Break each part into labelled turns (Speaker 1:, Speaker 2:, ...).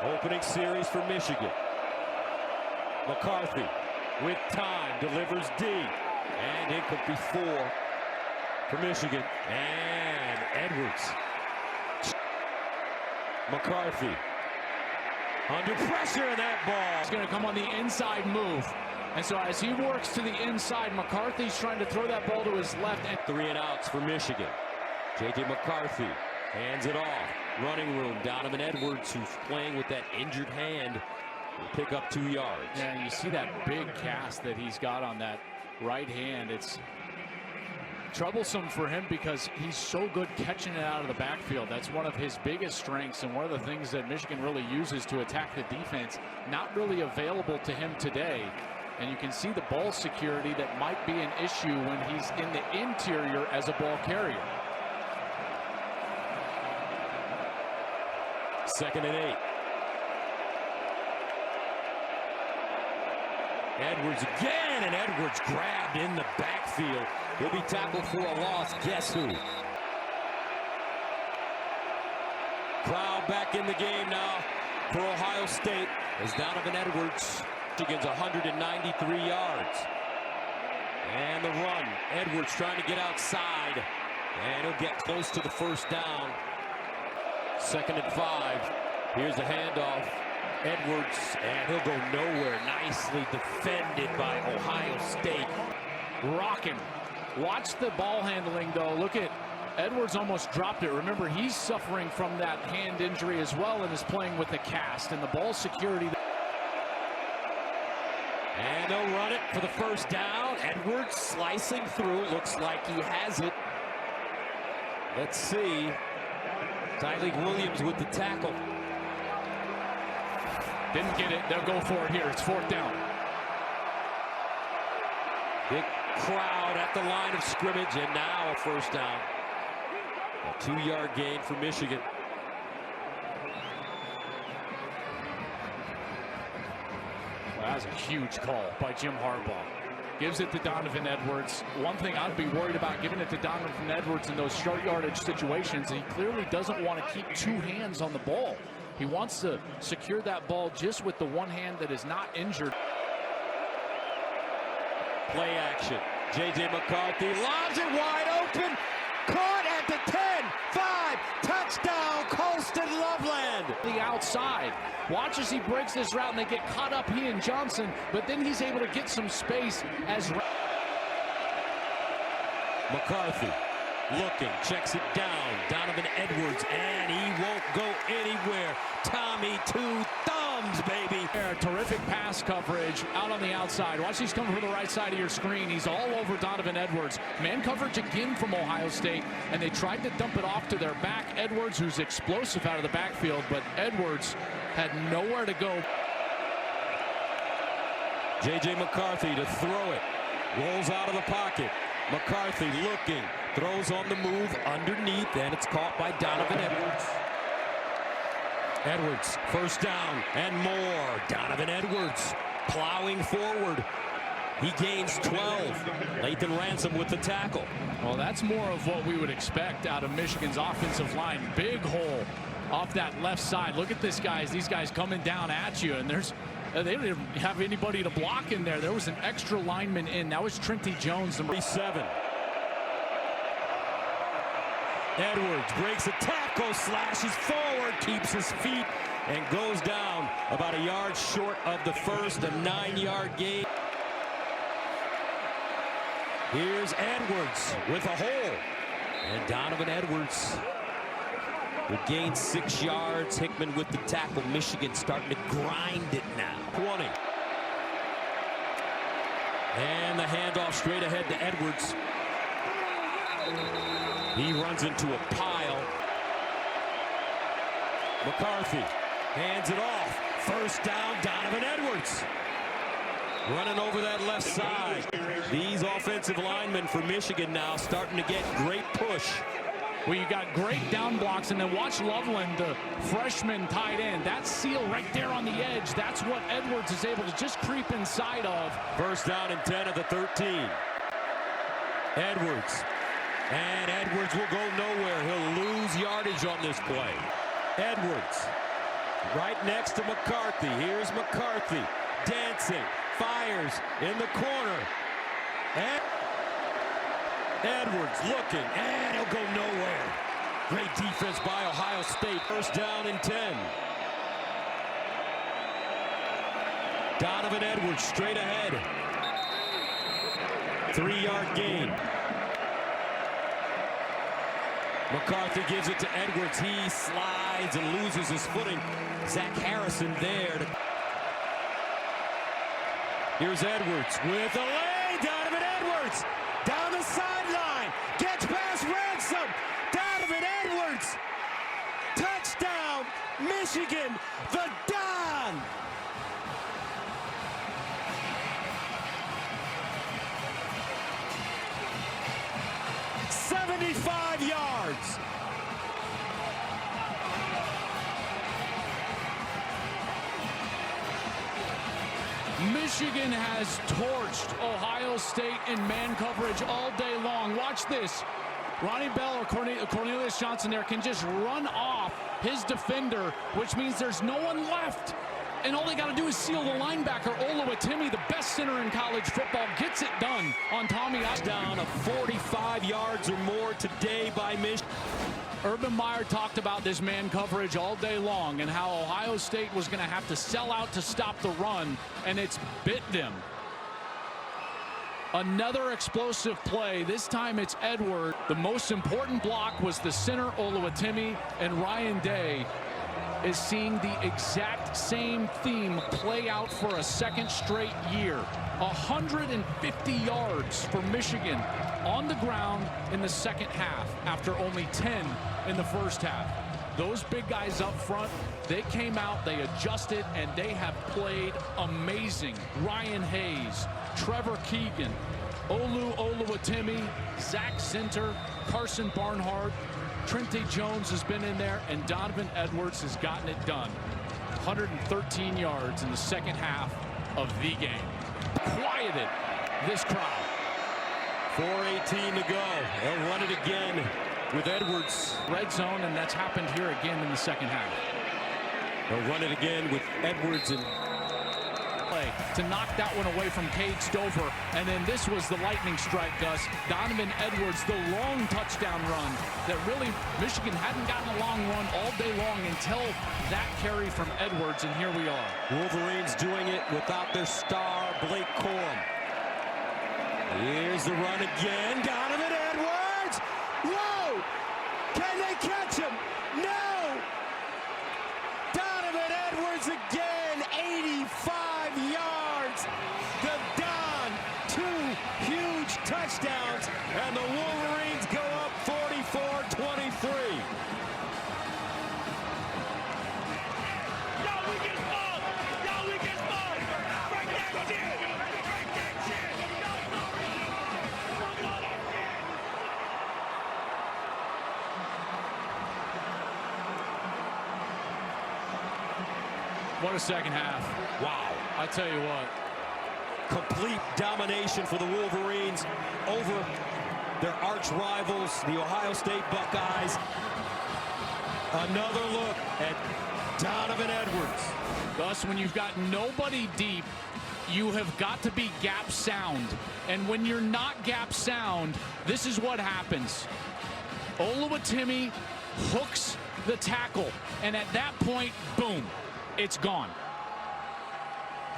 Speaker 1: Opening series for Michigan. McCarthy with time delivers deep. And incomplete 4 for Michigan. And Edwards. McCarthy under pressure, and that ball.
Speaker 2: It's going to come on the inside move. And so as he works to the inside, McCarthy's trying to throw that ball to his left. And
Speaker 1: 3 and outs for Michigan. J.J. McCarthy hands it off. Running room. Donovan Edwards, who's playing with that injured hand, will pick up 2 yards.
Speaker 2: Yeah, you see that big cast that he's got on that right hand. It's troublesome for him because he's so good catching it out of the backfield. That's one of his biggest strengths and one of the things that Michigan really uses to attack the defense. Not really available to him today. And you can see the ball security that might be an issue when he's in the interior as a ball carrier.
Speaker 1: 2nd and 8. Edwards again, and Edwards grabbed in the backfield. He'll be tackled for a loss. Guess who? Crowd back in the game now for Ohio State as Donovan Edwards. Michigan's 193 yards. And the run. Edwards trying to get outside. And he'll get close to the first down. 2nd and 5. Here's the handoff. Edwards, and he'll go nowhere. Nicely defended by Ohio State.
Speaker 2: Rocking. Watch the ball handling, though. Look at Edwards almost dropped it. Remember, he's suffering from that hand injury as well and is playing with the cast and the ball security.
Speaker 1: And they'll run it for the first down. Edwards slicing through. Looks like he has it. Let's see. Tyleik Williams with the tackle.
Speaker 2: Didn't get it. They'll go for it here. It's 4th down.
Speaker 1: Big crowd at the line of scrimmage, and now a first down. A 2-yard gain for Michigan.
Speaker 2: Well, that was a huge call by Jim Harbaugh. Gives it to Donovan Edwards. One thing I'd be worried about giving it to Donovan Edwards in those short yardage situations, he clearly doesn't want to keep 2 hands on the ball. He wants to secure that ball just with the one hand that is not injured.
Speaker 1: Play action. J.J. McCarthy lobs it wide open. Caught at the 10, 5, touchdown, Colston Loveland.
Speaker 2: The outside. Watch as he breaks this route and they get caught up, he and Johnson, but then he's able to get some space as
Speaker 1: McCarthy looking, checks it down. Donovan Edwards, and he won't go anywhere. Tommy two thumbs, baby.
Speaker 2: Terrific pass coverage out on the outside. Watch, he's coming from the right side of your screen. He's all over Donovan Edwards. Man coverage again from Ohio State, and they tried to dump it off to their back. Edwards, who's explosive out of the backfield, but Edwards had nowhere to go.
Speaker 1: J.J. McCarthy to throw it. Rolls out of the pocket. McCarthy looking. Throws on the move underneath, and it's caught by Donovan Edwards. Edwards, first down and more. Donovan Edwards plowing forward. He gains 12. Lathan Ransom with the tackle.
Speaker 2: Well, that's more of what we would expect out of Michigan's offensive line. Big hole off that left side. Look at this, guys. These guys coming down at you, and they didn't even have anybody to block in there. There was an extra lineman in. That was Trinity Jones, number
Speaker 1: 7. Edwards breaks a tackle, slashes forward, keeps his feet, and goes down about a yard short of the first, a 9-yard gain. Here's Edwards with a hole, and Donovan Edwards would gain 6 yards. Hickman with the tackle. Michigan starting to grind it now. 20. And the handoff straight ahead to Edwards. He runs into a pile. McCarthy hands it off. First down, Donovan Edwards. Running over that left side. These offensive linemen for Michigan now starting to get great push.
Speaker 2: Well, you got great down blocks, and then watch Loveland, the freshman tight end. That seal right there on the edge, that's what Edwards is able to just creep inside of.
Speaker 1: First down and 10 of the 13. Edwards. And Edwards will go nowhere. He'll lose yardage on this play. Edwards right next to McCarthy. Here's McCarthy dancing, fires in the corner. And Edwards looking, and he'll go nowhere. Great defense by Ohio State. First down and 10. Donovan Edwards straight ahead. 3-yard gain. McCarthy gives it to Edwards. He slides and loses his footing. Zach Harrison there. Here's Edwards with a lane. Donovan Edwards down the sideline. Gets past Ransom. Donovan Edwards. Touchdown, Michigan. The Don. '75 yards.
Speaker 2: Michigan has torched Ohio State in man coverage all day long. Watch this. Ronnie Bell or Cornelius Johnson there can just run off his defender, which means there's no one left. And all they got to do is seal the linebacker. Oluwatimi, the best center in college football, gets it done on Tommy.
Speaker 1: Down of 45 yards or more today by Michigan.
Speaker 2: Urban Meyer talked about this man coverage all day long and how Ohio State was going to have to sell out to stop the run, and it's bit them. Another explosive play. This time it's Edward. The most important block was the center, Oluwatimi, and Ryan Day is seeing the exact same theme play out for a second straight year. 150 yards for Michigan on the ground in the second half after only 10 in the first half. Those big guys up front, they came out, they adjusted, and they have played amazing. Ryan Hayes, Trevor Keegan, Oluwatimi, Zach Zinter, Carson Barnhart, Trente Jones has been in there, and Donovan Edwards has gotten it done. 113 yards in the second half of the game. Quieted this crowd.
Speaker 1: 4:18 to go. They'll run it again with Edwards.
Speaker 2: Red zone, and that's happened here again in the second half.
Speaker 1: They'll run it again with Edwards and
Speaker 2: play to knock that one away from Cade Stover. And then this was the lightning strike, Gus. Donovan Edwards, the long touchdown run that really Michigan hadn't gotten a long run all day long until that carry from Edwards, and here we are.
Speaker 1: Wolverines doing it without their star, Blake Corum. Here's the run again. Donovan Edwards. Whoa! Can they catch him? No! Donovan Edwards again. 85 yards. The Don. 2 huge touchdowns. And the Wolverines go up 44-23.
Speaker 2: What a second half.
Speaker 1: Wow.
Speaker 2: I tell you what.
Speaker 1: Complete domination for the Wolverines over their arch rivals, the Ohio State Buckeyes. Another look at Donovan Edwards.
Speaker 2: Gus, when you've got nobody deep, you have got to be gap sound. And when you're not gap sound, this is what happens. Oluwatimi hooks the tackle, and at that point, boom, it's gone.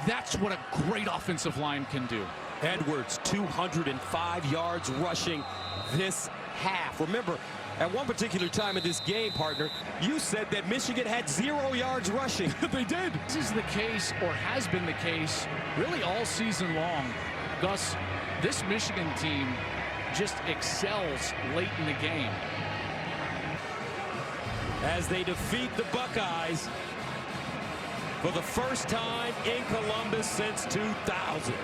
Speaker 2: That's what a great offensive line can do.
Speaker 1: Edwards, 205 yards rushing this half. Remember, at one particular time in this game, partner, you said that Michigan had 0 yards rushing.
Speaker 2: They did. This is the case, or has been the case, really all season long. Gus, this Michigan team just excels late in the game.
Speaker 1: As they defeat the Buckeyes for the first time in Columbus since 2000.